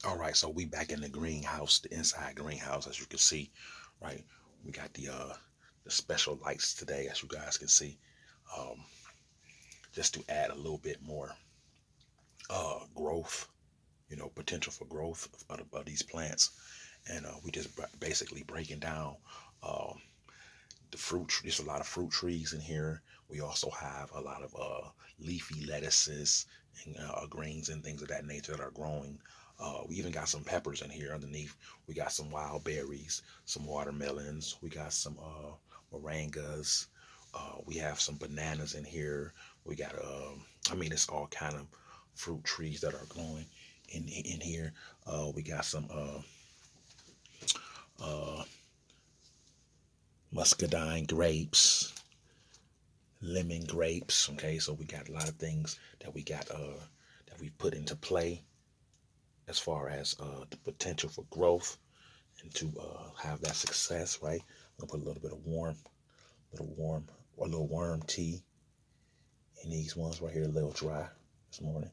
All right, so we back in the greenhouse, the inside greenhouse, as you can see, right? We got the special lights today, as you guys can see, um, just to add a little bit more growth, potential for growth of these plants. And we just basically breaking down um, the fruit. There's a lot of fruit trees in here. We also have a lot of leafy lettuces and greens and things of that nature that are growing. We even got some peppers in here underneath. We got some wild berries, some watermelons. We got some moringas. We have some bananas in here. We got I mean, it's all kind of fruit trees that are growing in here. We got some uh, muscadine grapes, lemon grapes. Okay, so we got a lot of things that we put into play as far as the potential for growth and to have that success. Right, I'm gonna put a little bit of warm, or a little worm tea in these ones right here. A little dry this morning,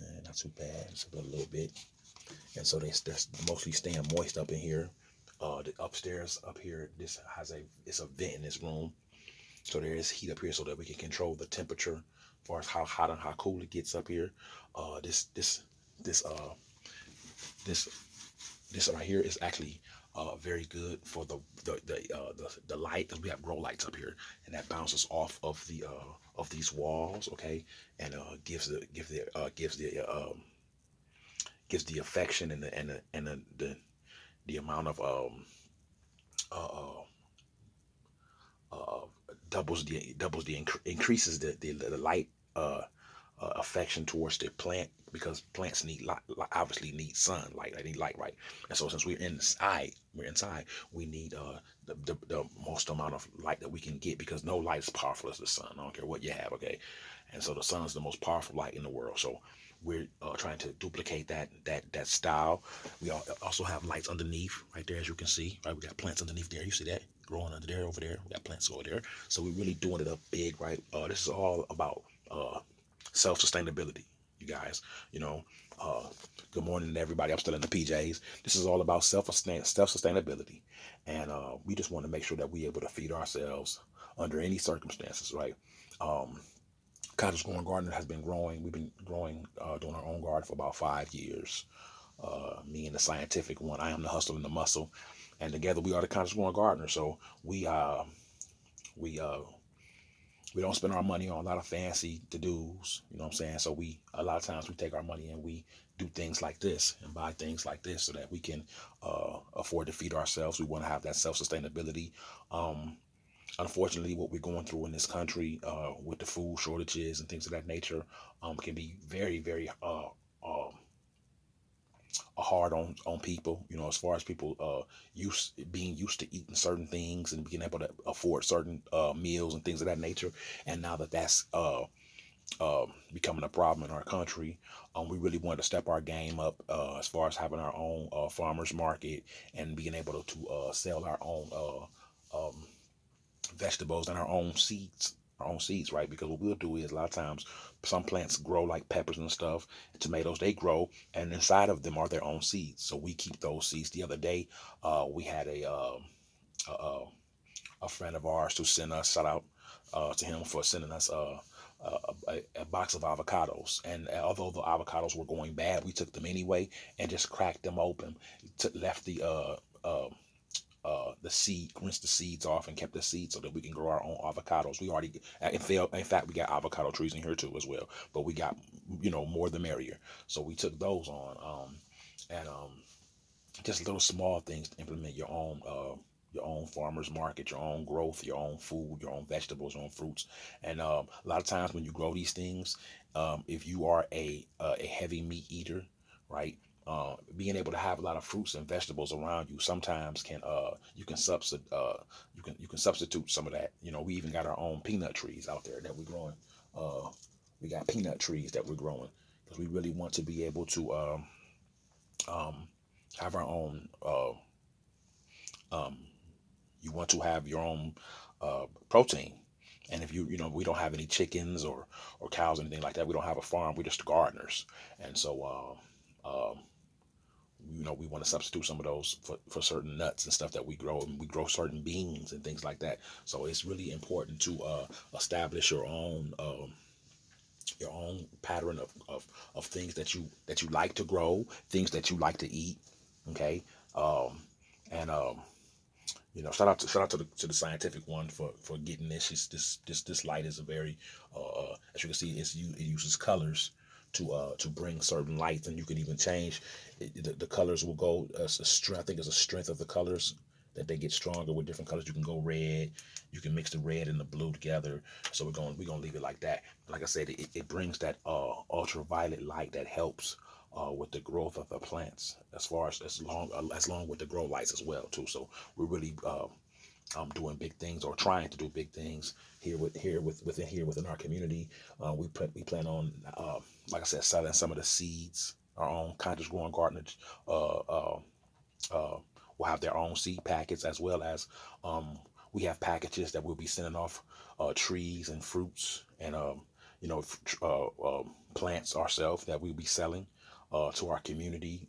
and not too bad. Just a little bit, and so they're mostly staying moist up in here. The upstairs up here, this has it's a vent in this room. So there is heat up here so that we can control the temperature as far as how hot and how cool it gets up here. Uh, this this this this this right here is actually very good for the light, because we have grow lights up here, and that bounces off of these walls, okay, and gives the affection and the amount of uh, uh, uh, increases the light affection towards the plant, because plants need obviously need sunlight. They need light, right? And so since we're inside, we need the most amount of light that we can get, because no light is powerful as the sun. I don't care what you have, okay? And so the sun is the most powerful light in the world. So we're trying to duplicate that style. We also have lights underneath right there, as you can see. Right, we got plants underneath there. You see that growing under there, over there. We got plants over there. So we're really doing it up big, right? This is all about self sustainability, you guys. You know, uh, good morning to everybody. I'm still in the PJs. This is all about self sustainability, and we just want to make sure that we're able to feed ourselves under any circumstances, right? Um, Cottage Growing Garden has been growing. We've been growing, doing our own garden for about 5 years. Me and the scientific one. I am the hustle and the muscle, and together we are the Cottage Growing Gardener. So we we don't spend our money on a lot of fancy to dos. You know what I'm saying? So we a lot of times we take our money and we do things like this and buy things like this so that we can afford to feed ourselves. We want to have that self sustainability. Um, Unfortunately, what we're going through in this country with the food shortages and things of that nature can be very, very hard on people. You know, as far as people being used to eating certain things and being able to afford certain meals and things of that nature, and now that that's becoming a problem in our country, we really want to step our game up as far as having our own farmers market and being able to sell our own vegetables and our own seeds, right? Because what we'll do is a lot of times some plants grow like peppers and stuff, and tomatoes they grow, and inside of them are their own seeds. So we keep those seeds. The other day, we had a, a friend of ours who sent us shout out to him for sending us a box of avocados. And although the avocados were going bad, we took them anyway and just cracked them open. Left the seed, rinsed the seeds off, and kept the seeds so that we can grow our own avocados. We already, in fact, we got avocado trees in here too as well. But we got, more the merrier. So we took those on, and just little small things to implement your own farmers market, your own growth, your own food, your own vegetables, your own fruits. And a lot of times when you grow these things, if you are a heavy meat eater, right? Being able to have a lot of fruits and vegetables around you sometimes can you can substitute some of that. You know, we even got our own peanut trees out there that we're growing. Uh, we got peanut trees that we're growing because we really want to be able to um, have our own. Um, you want to have your own protein. And if we don't have any chickens or cows or anything like that. We don't have a farm. We're just gardeners. And so we want to substitute some of those for certain nuts and stuff that we grow, and we grow certain beans and things like that. So it's really important to establish your own pattern of things that you like to grow, things that you like to eat. Okay. And shout out to the scientific one for getting this. This light is a very as you can see, it uses colors to bring certain lights, and you can even change the colors will go a strength. I think it's a strength of the colors that they get stronger with different colors. You can go red, you can mix the red and the blue together. So we're gonna leave it like that. Like I said, it brings that ultraviolet light that helps with the growth of the plants, as far as long with the grow lights as well too. So we're really doing big things, or trying to do big things within our community. We plan on like I said, selling some of the seeds. Our own conscious growing gardeners will have their own seed packets, as well as we have packages that we'll be sending off trees and fruits and plants ourselves that we'll be selling to our community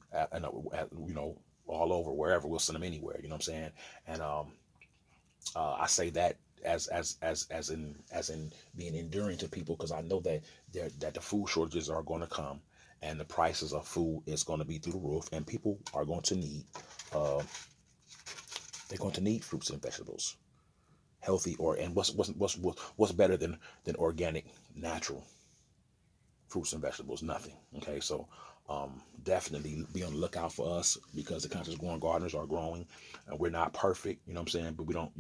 all over, wherever. We'll send them anywhere, you know what I'm saying. And I say that as in being enduring to people, because I know that the food shortages are going to come, and the prices of food is going to be through the roof, and people are going to need uh, they're going to need fruits and vegetables, healthy, or and what's better than organic, natural fruits and vegetables? Nothing. Okay, so definitely be on the lookout for us, because the conscious growing gardeners are growing. We're not perfect, you know what I'm saying, but we don't,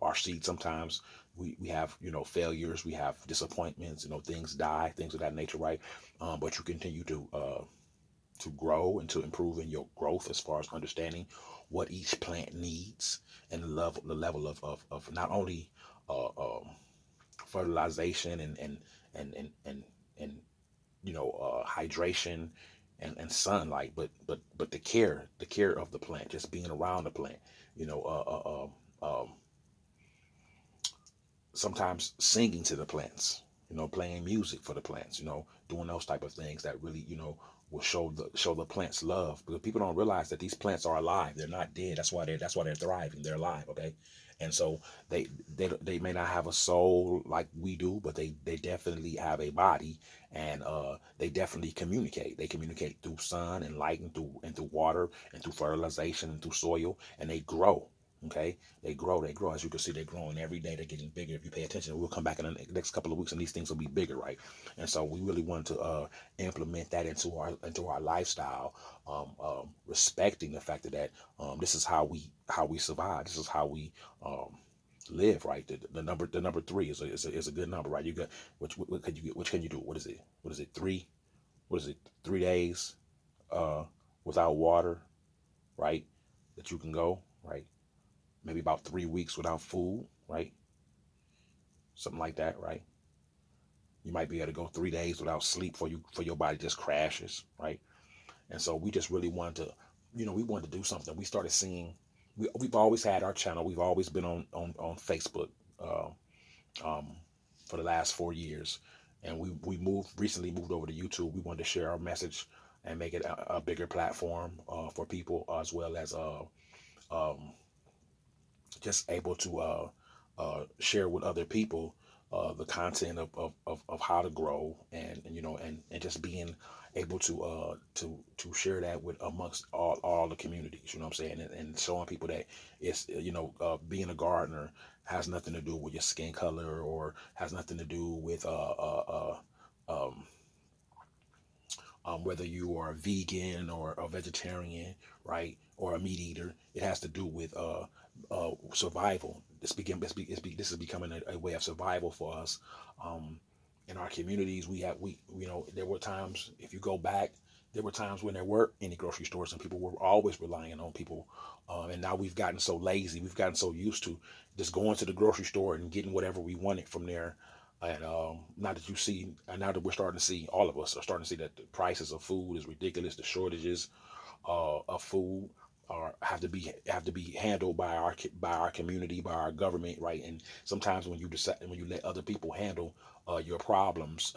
our seeds sometimes we have, failures, we have disappointments, things die, things of that nature, right? But you continue to grow and to improve in your growth, as far as understanding what each plant needs, and the level of not only fertilization and hydration and sunlight, but the care of the plant, just being around the plant, you know, sometimes singing to the plants, playing music for the plants, doing those type of things that really, will show the plants love, because people don't realize that these plants are alive. They're not dead. That's why they're thriving. They're alive. Okay. And so they may not have a soul like we do, but they definitely have a body, and they definitely communicate. They communicate through sun and light, and through water, and through fertilization, and through soil, and they grow. Okay, they grow. As you can see, they're growing every day. They're getting bigger. If you pay attention, we'll come back in the next couple of weeks, and these things will be bigger, right? And so we really want to implement that into our lifestyle, respecting the fact that this is how we survive. This is how we live, right? The number three is a good number, right? You got which can you do? What is it? What is it? Three? What is it? 3 days without water, right? That you can go, right? Maybe about 3 weeks without food, right? Something like that, right? You might be able to go 3 days without sleep for your body just crashes, right? And so we just really wanted to, we wanted to do something. We started seeing, we've always had our channel. We've always been on Facebook uh, um, for the last 4 years, and we recently moved over to YouTube. We wanted to share our message and make it a bigger platform for people, as well as um, just able to share with other people the content of how to grow, and just being able to share that with amongst all the communities, you know what I'm saying, and showing people that it's, being a gardener has nothing to do with your skin color, or has nothing to do with um, whether you are a vegan or a vegetarian, right, or a meat eater. It has to do with survival. This is becoming a way of survival for us. Um, in our communities, there were times, if you go back, there were times when there weren't any grocery stores, and people were always relying on people. And now we've gotten so lazy, we've gotten so used to just going to the grocery store and getting whatever we wanted from there. And now that we're starting to see, all of us are starting to see that the prices of food is ridiculous. The shortages of food have to be handled by our community, by our government, right? And sometimes when you let other people handle your problems,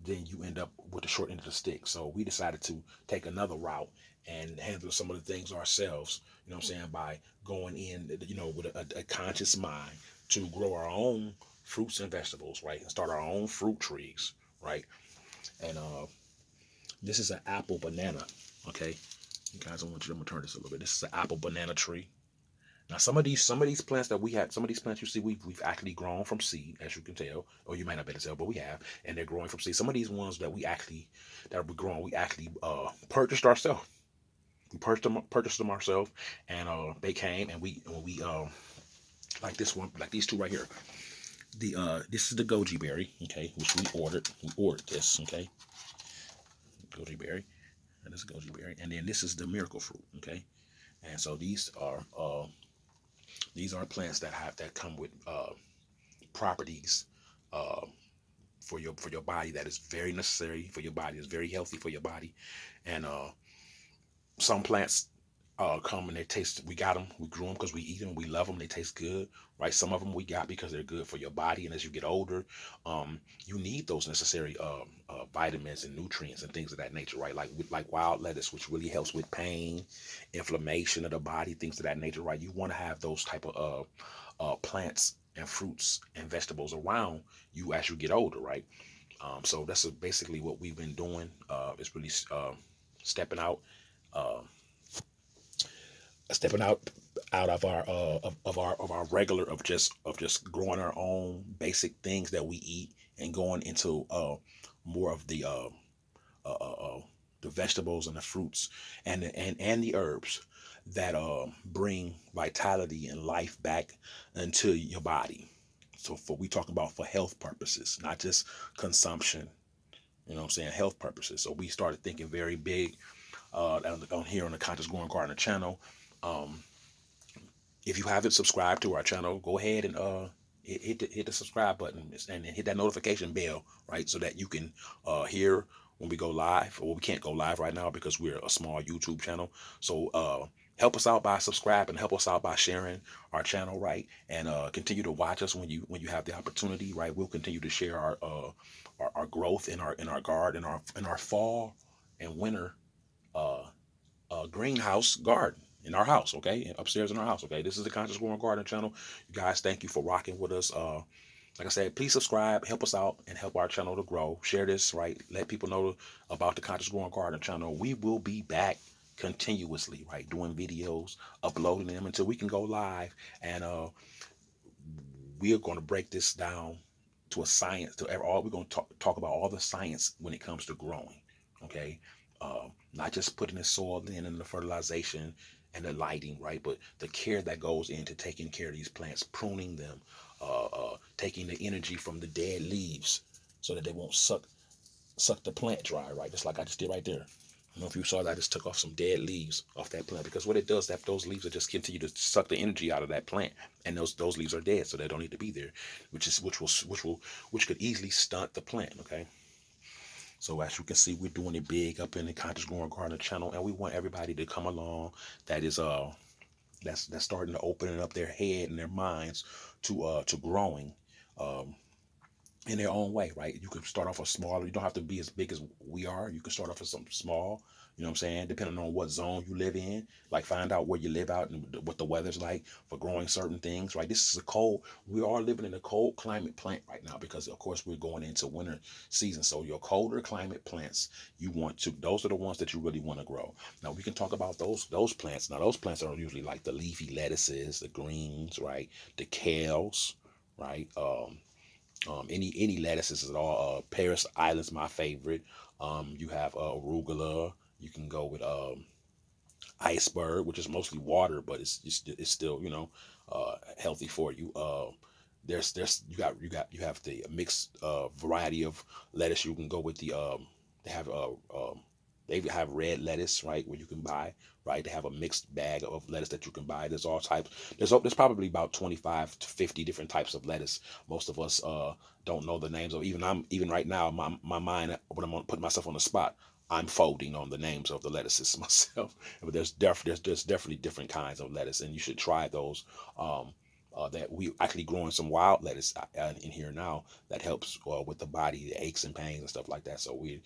then you end up with the short end of the stick. So we decided to take another route and handle some of the things ourselves, you know what I'm saying, by going in, with a conscious mind to grow our own fruits and vegetables, right? And start our own fruit trees, right? And this is an apple banana, okay? You guys, I'm gonna turn this a little bit. This is an apple banana tree. Now, some of these plants that we had, some of these plants you see, we've actually grown from seed, as you can tell, or you might not be able to tell, but we have, and they're growing from seed. Some of these ones that we growing, we actually purchased ourselves. We purchased them ourselves, and they came, and we like this one, like these two right here. This is the goji berry, okay, which we ordered. We ordered this, okay, goji berry, and this is goji berry, and then this is the miracle fruit, okay. And so these are plants that come with properties uh, for your body that is very necessary for your body. Is very healthy for your body, and some plants come and they taste. We got them. We grew them because we eat them. We love them. They taste good, right? Some of them we got because they're good for your body. And as you get older, you need those necessary vitamins and nutrients and things of that nature, right? Like wild lettuce, which really helps with pain, inflammation of the body, things of that nature, right? You want to have those type of plants and fruits and vegetables around you as you get older, right? So that's basically what we've been doing. It's really stepping out. Uh, Stepping out of our of our regular of just growing our own basic things that we eat and going into more of uh, uh, uh, the vegetables and the fruits and the herbs that bring vitality and life back into your body. So we talk about for health purposes, not just consumption. You know what I'm saying? Health purposes. So we started thinking very big on here on the Conscious Growing Gardener channel. Um, if you haven't subscribed to our channel, go ahead and hit the subscribe button and hit that notification bell, right? So that you can hear when we go live. Well, we can't go live right now because we're a small YouTube channel. So help us out by subscribing, help us out by sharing our channel, right? And continue to watch us when you have the opportunity, right? We'll continue to share our growth in our garden, in our fall and winter uh, greenhouse garden in our house, okay? Upstairs in our house, okay? This is the Conscious Growing Garden channel. You guys, thank you for rocking with us. Like I said, please subscribe, help us out, and help our channel to grow. Share this, right? Let people know about the Conscious Growing Garden channel. We will be back continuously, right? Doing videos, uploading them until we can go live. And we are going to break this down to a science. We're going to talk about all the science when it comes to growing, okay? Not just putting the soil in and the fertilization and the lighting, right? But the care that goes into taking care of these plants, pruning them, taking the energy from the dead leaves so that they won't suck the plant dry, right? Just like I just did right there. I don't know if you saw that. I just took off some dead leaves off that plant because what it does, that those leaves will just continue to suck the energy out of that plant, and those leaves are dead, so they don't need to be there, which could easily stunt the plant. Okay. So as you can see, we're doing it big up in the Conscious Growing Gardener channel, and we want everybody to come along. That's starting to open up their head and their minds to growing. Um, in their own way, right? You can start off a smaller. You don't have to be as big as we are. You can start off with something small. You know what I'm saying? Depending on what zone you live in, like find out where you live out and what the weather's like for growing certain things, right? This is a cold. We are living in a cold climate plant right now because, of course, we're going into winter season. So your colder climate plants, you want to. Those are the ones that you really want to grow. Now we can talk about those plants. Now those plants are usually like the leafy lettuces, the greens, right? The kales, right? Any lettuces at all. Paris Island's my favorite. You have arugula. You can go with iceberg, which is mostly water, but it's still healthy for you. There's you have the mixed variety of lettuce. You can go with they have they have red lettuce, right, where you can buy, right. They have a mixed bag of lettuce that you can buy. There's all types. There's probably about 25 to 50 different types of lettuce. Most of us don't know the names of. Even right now, my mind, when I'm putting myself on the spot, I'm folding on the names of the lettuces myself. But there's definitely different kinds of lettuce, and you should try those. Um, that we actually growing some wild lettuce in here now that helps with the body, the aches and pains and stuff like that. So we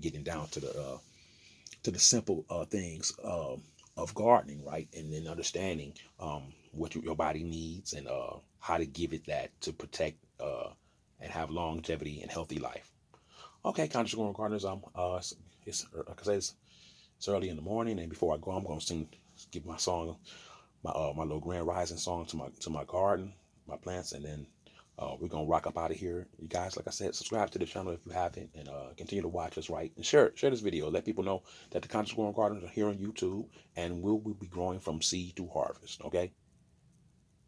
getting down to the simple things of gardening, right? And then understanding what your body needs and how to give it that to protect and have longevity and healthy life. Okay, conscious growing gardeners. It's like I said, it's early in the morning, and before I go, I'm gonna give my song, my little grand rising song to my garden, my plants, and then we're gonna rock up out of here. You guys, like I said, subscribe to the channel if you haven't, and continue to watch us, right? And share this video. Let people know that the Conscious Growing Gardeners are here on YouTube, and we'll be growing from seed to harvest. Okay,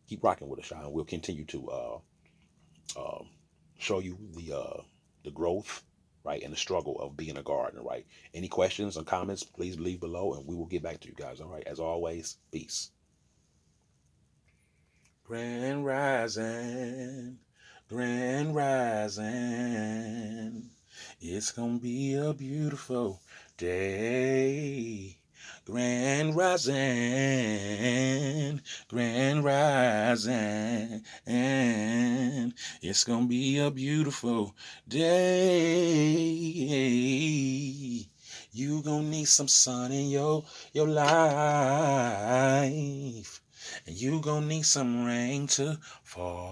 keep rocking with us, y'all. We'll continue to show you the growth, right, and the struggle of being a gardener, right? Any questions or comments, please leave below, and we will get back to you guys. All right, as always, peace. Grand rising, grand rising. It's gonna be a beautiful day. Grand rising, grand rising. It's gonna be a beautiful day. You gonna need some sun in your life. And you gonna need some rain to fall.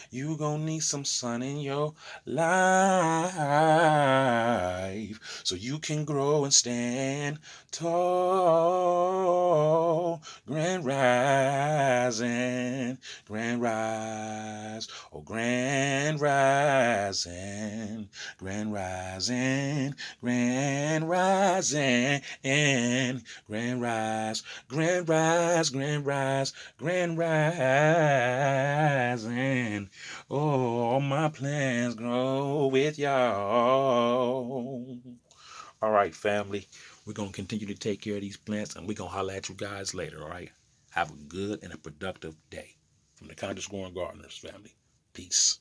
You gonna need some sun in your life so you can grow and stand tall. Grand rising, grand rise, oh grand rising, grand rising, grand rising, grand rise. Grand rise, grand rise, grand rising. Oh, my plans grow with y'all. All right, family. We're going to continue to take care of these plants, and we're going to holler at you guys later, all right? Have a good and a productive day. From the Conscious Growing Gardeners, family. Peace.